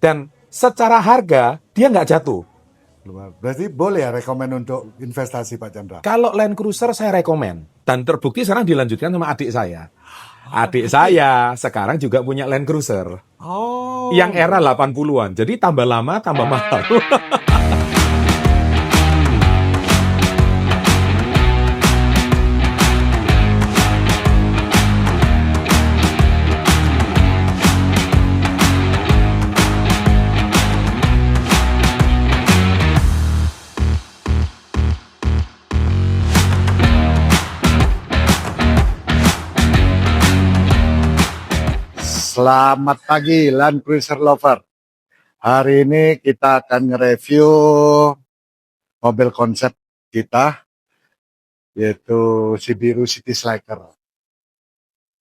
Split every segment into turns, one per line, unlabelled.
Dan secara harga, dia nggak jatuh.
Berarti boleh ya rekomen untuk investasi Pak Chandra?
Kalau Land Cruiser saya rekomen. Dan terbukti sekarang dilanjutkan sama adik saya. Adik saya sekarang juga punya Land Cruiser.
Oh.
Yang era 80-an. Jadi tambah lama, tambah mahal.
Selamat pagi Land Cruiser Lover. Hari ini kita akan nge-review mobil konsep kita, yaitu Subaru City Slicker.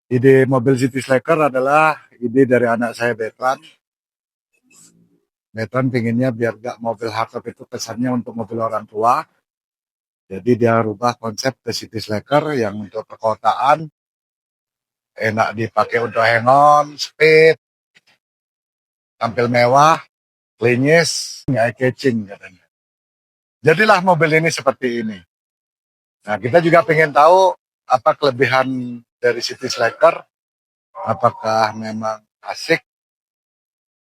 Ide mobil City Slicker adalah ide dari anak saya Betran. Betran pinginnya biar gak mobil hardtop itu kesannya untuk mobil orang tua. Jadi dia rubah konsep ke City Slicker yang untuk perkotaan, enak dipakai untuk hang-on, speed, tampil mewah, klinis, eye-catching katanya. Jadilah mobil ini seperti ini. Nah, kita juga pengen tahu apa kelebihan dari City Slicker, apakah memang asik.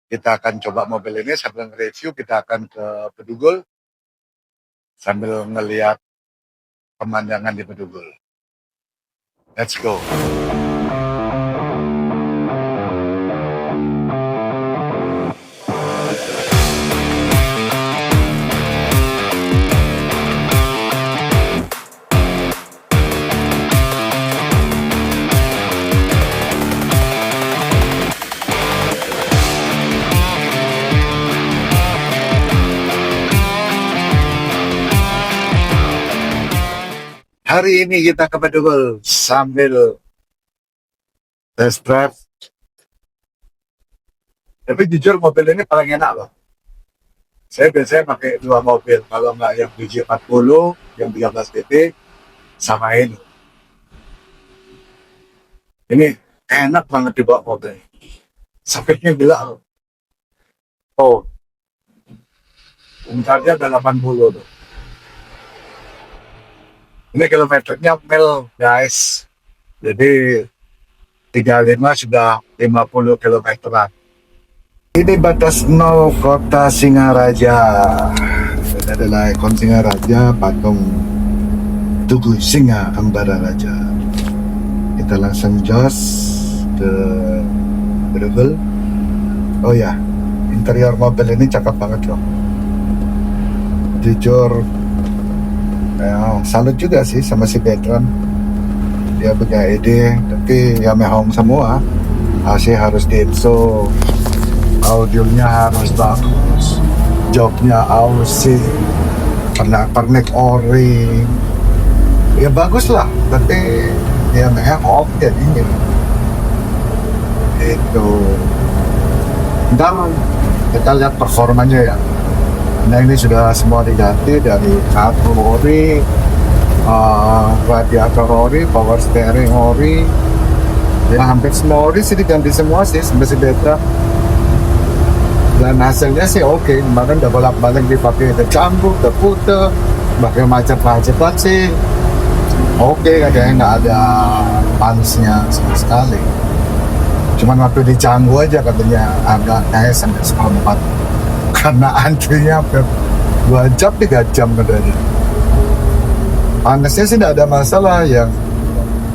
Kita akan coba mobil ini sambil nge-review, kita akan ke Bedugul sambil ngelihat pemandangan di Bedugul. Let's go. Hari ini kita ke Bedugul sambil test drive. Tapi jujur mobil ini paling enak loh. Saya biasanya pakai dua mobil, kalau nggak yang BJ40, yang 13 PT, sama ini. Ini enak banget dibawa mobil. Sakitnya gila loh. Oh, bentarnya ada 80 tuh. Ini kilometernya mil guys. Jadi 35 sudah 50 kilometeran. Ini batas nol kota Singaraja. Ini adalah ikon Singaraja, patung Tugu Singa Ambara Raja. Kita langsung jos ke Bedugul. Oh ya, interior mobil ini cakep banget loh. Jujur, ya, salut juga sih sama si Betran. Dia punya ide, tapi ya mehong semua. AC harus diinso, audionya harus bagus, joknya Aussie, pernak ori, ya bagus lah. Tapi ya mehong jadinya. Itu. Ntar kita lihat performanya ya. Nah, ini sudah semua diganti dari kartu ori, radiator ori, power steering ori. Ya hampir semua ori sih diganti semua sih sampai si Betra. Dan hasilnya sih oke. Kemarin udah bolak-balik dipakai the cambuk, the puter, pakai macet-macetan sih oke, kayaknya nggak ada pansnya sama sekali. Cuman waktu di Canggu aja katanya agak kayak sampai 4 karena antrinya hampir 2 jam 3 jam katanya. Panasnya sih tidak ada masalah, yang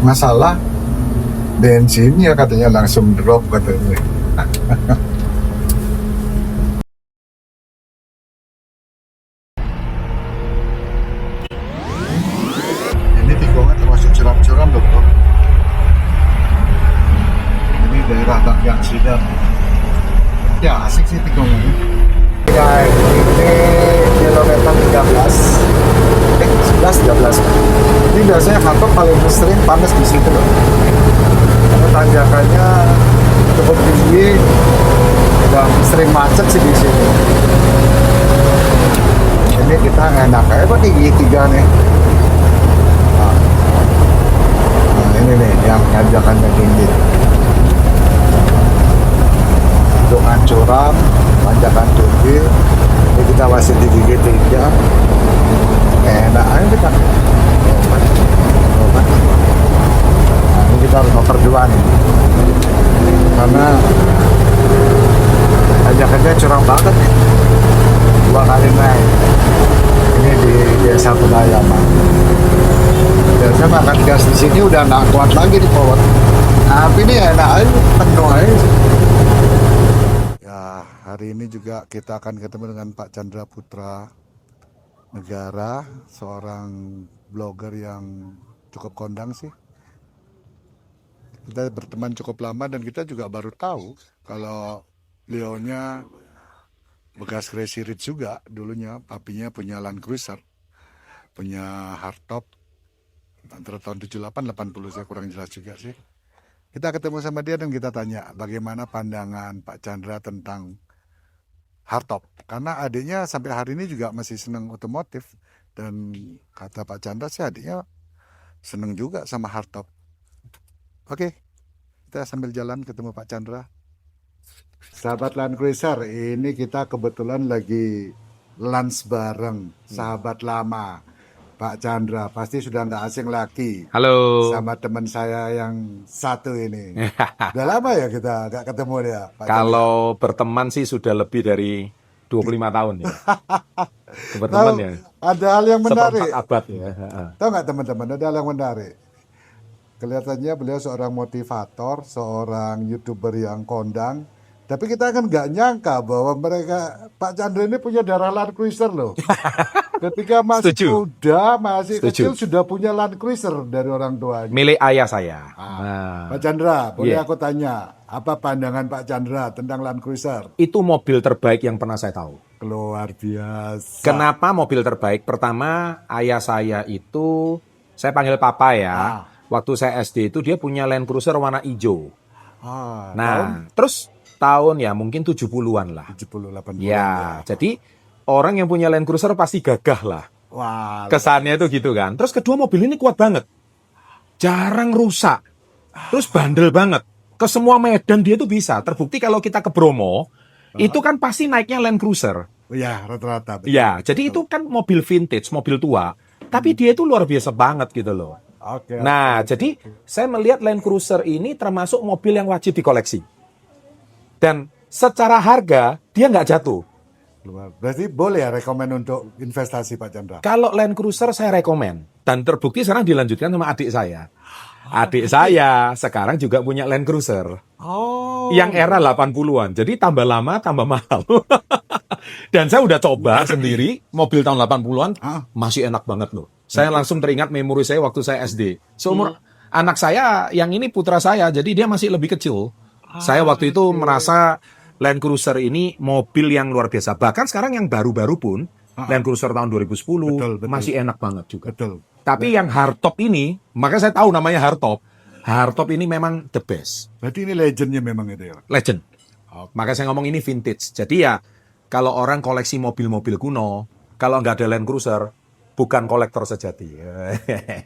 masalah bensinnya katanya langsung drop katanya. Ini tikungan termasuk curam-curam loh bro. Ini daerah Bagian Sidar. Ya asik sih tikungannya. Ya, ini kilometer 13, 11, 13. Ini biasanya hardtop paling sering panas di situ loh. Karena tanjakannya cukup tinggi dan sering macet sih di sini. Ini kita enak kayak pakai gigi 3 nih. Nah, ini nih yang tanjakannya tinggi. Hitungan curam. tanjakan tinggi. Ini kita masih di gigi 3. Enak aja kita. Obat. Nah, ini kita harus oper 2 nih. Karena tanjakannya curang banget nih. 2 kali naik. Ini di desa Pedayaman. Biasa makan gas di sini udah nggak kuat lagi di Powot. Tapi ini enak aja, penuh aja. Ya, hari ini juga kita akan ketemu dengan Pak Chandra Putra Negara, seorang blogger yang cukup kondang sih. Kita berteman cukup lama dan kita juga baru tahu kalau beliaunya bekas Crazy Rich juga dulunya. Papinya punya Land Cruiser, punya hardtop antara tahun 78 80, saya kurang jelas juga sih. Kita ketemu sama dia dan kita tanya bagaimana pandangan Pak Chandra tentang hardtop. Karena adiknya sampai hari ini juga masih senang otomotif. Dan kata Pak Chandra sih adiknya senang juga sama hardtop. Oke, kita sambil jalan ketemu Pak Chandra. Sahabat Land Cruiser, ini kita kebetulan lagi lunch bareng sahabat lama. Pak Chandra, pasti sudah nggak asing lagi.
Halo.
Sama teman saya yang satu ini. Udah lama ya kita nggak ketemu dia, Pak
Kalau berteman sih sudah lebih dari 25 tahun ya.
Chandra.
Berteman
Tahu,
ya.
ada hal yang menarik.
Seperempat abad ya.
Tahu nggak teman-teman, ada hal yang menarik. Kelihatannya beliau seorang motivator, seorang YouTuber yang kondang. Tapi kita kan nggak nyangka bahwa Pak Chandra ini punya darah Land Cruiser loh. Ketika masih
Setuju.
muda, masih
Setuju.
kecil sudah punya Land Cruiser dari orang tuanya.
Milik ayah saya.
Pak Chandra, boleh
Iya.
aku tanya, apa pandangan Pak Chandra tentang Land Cruiser?
Itu mobil terbaik yang pernah saya tahu.
Luar biasa.
Kenapa mobil terbaik? Pertama, ayah saya itu, saya panggil papa ya. Waktu saya SD itu dia punya Land Cruiser warna hijau. Nah, terus tahun ya mungkin 70-an lah.
78 bulan.
Ya, jadi orang yang punya Land Cruiser pasti gagah lah.
Wah,
Kesannya itu gitu kan. Terus kedua, mobil ini kuat banget. Jarang rusak. Terus bandel banget. Ke semua medan dia tuh bisa. Terbukti kalau kita ke Bromo, itu kan pasti naiknya Land Cruiser.
ya rata-rata. betul.
Ya, jadi itu kan mobil vintage, mobil tua. Tapi dia itu luar biasa banget gitu loh.
Oke.
Nah, jadi saya melihat Land Cruiser ini termasuk mobil yang wajib dikoleksi. Dan secara harga, dia nggak jatuh.
Berarti boleh ya rekomen untuk investasi Pak Chandra?
Kalau Land Cruiser saya rekomen. Dan terbukti sekarang dilanjutkan sama adik saya. Adik saya sekarang juga punya Land Cruiser.
Oh.
Yang era 80-an. Jadi tambah lama, tambah mahal. Dan saya udah coba sendiri, mobil tahun 80-an, masih enak banget loh. Saya langsung teringat memori saya waktu saya SD. Seumur anak saya, yang ini putra saya, jadi dia masih lebih kecil. Saya waktu itu merasa Land Cruiser ini mobil yang luar biasa. Bahkan sekarang yang baru-baru pun, Land Cruiser tahun 2010,
Betul.
masih enak banget juga.
Betul.
Tapi yang hardtop ini, makanya saya tahu namanya hardtop. Hardtop ini memang the best.
Berarti ini legendnya memang itu ya?
Legend. Makanya saya ngomong ini vintage. Jadi ya, kalau orang koleksi mobil-mobil kuno, kalau nggak ada Land Cruiser, bukan kolektor sejati.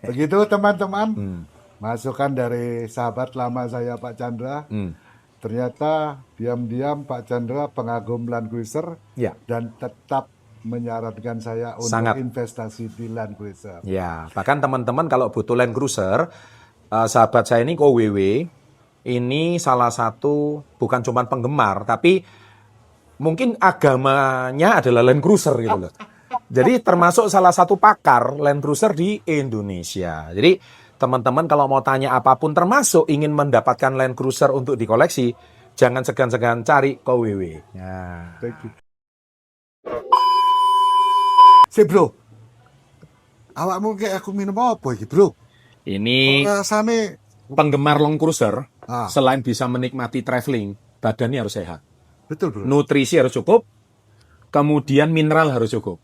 Begitu teman-teman. Masukan dari sahabat lama saya Pak Chandra. Ternyata diam-diam Pak Chandra pengagum Land Cruiser.
Ya.
Dan tetap menyarankan saya untuk
Sangat.
investasi di Land Cruiser.
Ya, bahkan teman-teman kalau butuh Land Cruiser, sahabat saya ini KWW, ini salah satu bukan cuma penggemar, tapi mungkin agamanya adalah Land Cruiser gitu loh. Jadi termasuk salah satu pakar Land Cruiser di Indonesia. Jadi teman-teman kalau mau tanya apapun termasuk ingin mendapatkan Land Cruiser untuk dikoleksi, jangan segan-segan cari KWW. Ya.
Thank you. Si bro, awakmu kayak aku minum apa iki bro?
Ini
Rasanya
penggemar Land Cruiser,
Ah.
selain bisa menikmati traveling, badannya harus sehat.
betul bro.
Nutrisi harus cukup, kemudian mineral harus cukup.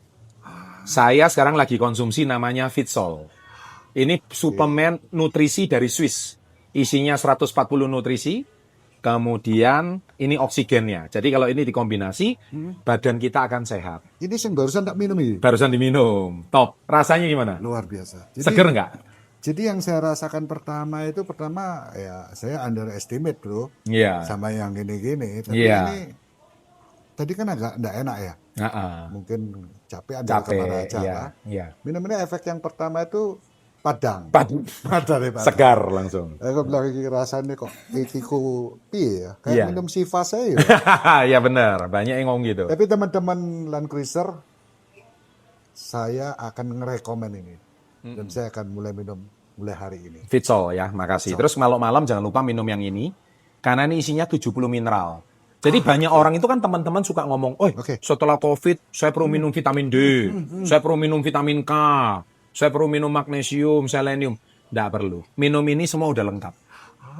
Saya sekarang lagi konsumsi namanya Fitsol. Ini suplemen nutrisi dari Swiss. Isinya 140 nutrisi, kemudian ini oksigennya. Jadi kalau ini dikombinasi, badan kita akan sehat.
Ini yang barusan tak minum ini.
Barusan diminum, top. Rasanya gimana?
Luar biasa.
Seger nggak?
Jadi yang saya rasakan pertama ya saya underestimate bro
Iya.
sama yang gini-gini. Tapi
Iya.
ini tadi kan agak nggak enak ya.
Heeh.
Mungkin capek ada kemana
Capek,
aja
iya,
lah.
iya.
Minum ini efek yang pertama itu padang.
Padang.
Padang ya, padang.
Segar langsung.
Aku bilang iki rasanya kok ikiku piye ya? Kayak
Iya.
minum Siva saya ya.
Ya benar, banyak yang ngomong gitu.
Tapi teman-teman Land Cruiser, saya akan ngerekomen ini. Dan saya akan mulai minum mulai hari ini.
Fitsol ya, makasih. Terus malam-malam jangan lupa minum yang ini, karena ini isinya 70 mineral. Jadi banyak orang itu kan teman-teman suka ngomong, oh
Oke.
setelah COVID saya perlu minum vitamin D, saya perlu minum vitamin K, saya perlu minum magnesium, selenium. Nggak perlu. Minum ini semua udah lengkap.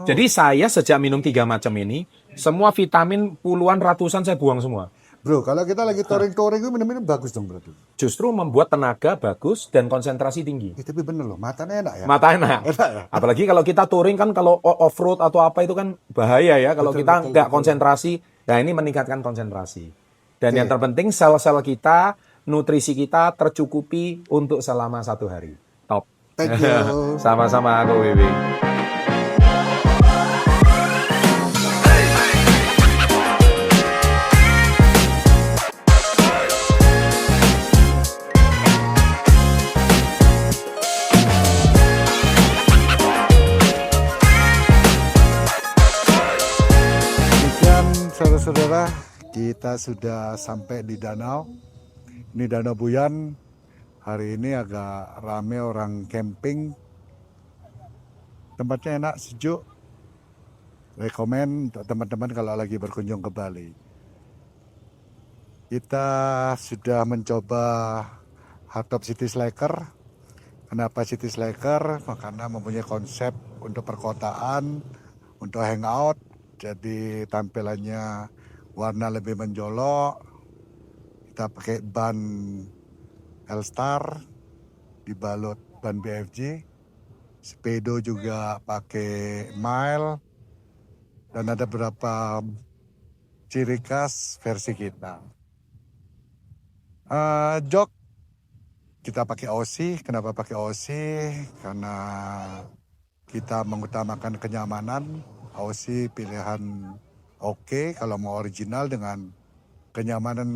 Jadi saya sejak minum 3 macam ini, semua vitamin puluhan ratusan saya buang semua.
Bro, kalau kita lagi touring-touring itu minum-minum bagus dong berarti.
Justru membuat tenaga bagus dan konsentrasi tinggi.
Tapi bener loh, matanya enak ya.
Mata enak.
Enak ya?
Apalagi kalau kita touring kan kalau off-road atau apa itu kan bahaya ya. Kalau kita nggak konsentrasi, nah ini meningkatkan konsentrasi. Dan yang terpenting sel-sel kita, nutrisi kita tercukupi untuk selama 1 hari. Top.
Thank you.
Sama-sama aku Wiwi.
Demikian saudara-saudara, kita sudah sampai di danau. Ini Danau Buyan. Hari ini agak rame orang camping. Tempatnya enak, sejuk. Rekomen untuk teman-teman kalau lagi berkunjung ke Bali. Kita sudah mencoba hardtop City Slicker. Kenapa City Slicker? Karena mempunyai konsep untuk perkotaan, untuk hangout. Jadi tampilannya warna lebih menjolok. Kita pakai ban L-Star, dibalut ban BFG. Speedo juga pakai Mile. Dan ada beberapa ciri khas versi kita. Jok kita pakai Aussie. Kenapa pakai Aussie? Karena kita mengutamakan kenyamanan. Aussie pilihan oke kalau mau original dengan kenyamanan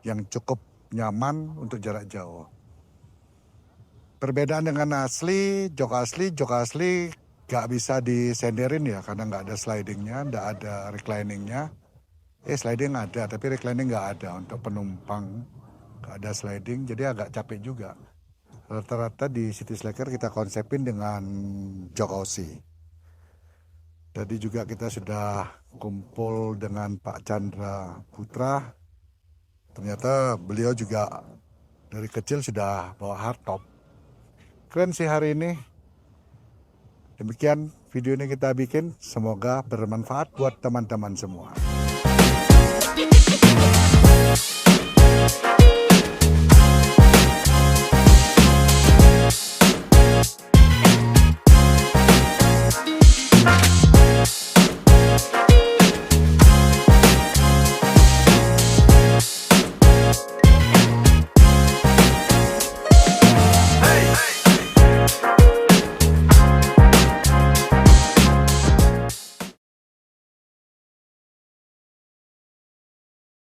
yang cukup nyaman untuk jarak jauh. Perbedaan dengan jok asli gak bisa disenderin ya karena nggak ada slidingnya, nggak ada recliningnya. Sliding ada tapi reclining nggak ada untuk penumpang, nggak ada sliding jadi agak capek juga. Rata-rata di City Slicker kita konsepin dengan jok Aussie. Tadi juga kita sudah kumpul dengan Pak Chandra Putra. Ternyata beliau juga dari kecil sudah bawa hardtop. Keren sih hari ini. Demikian video ini kita bikin. Semoga bermanfaat buat teman-teman semua.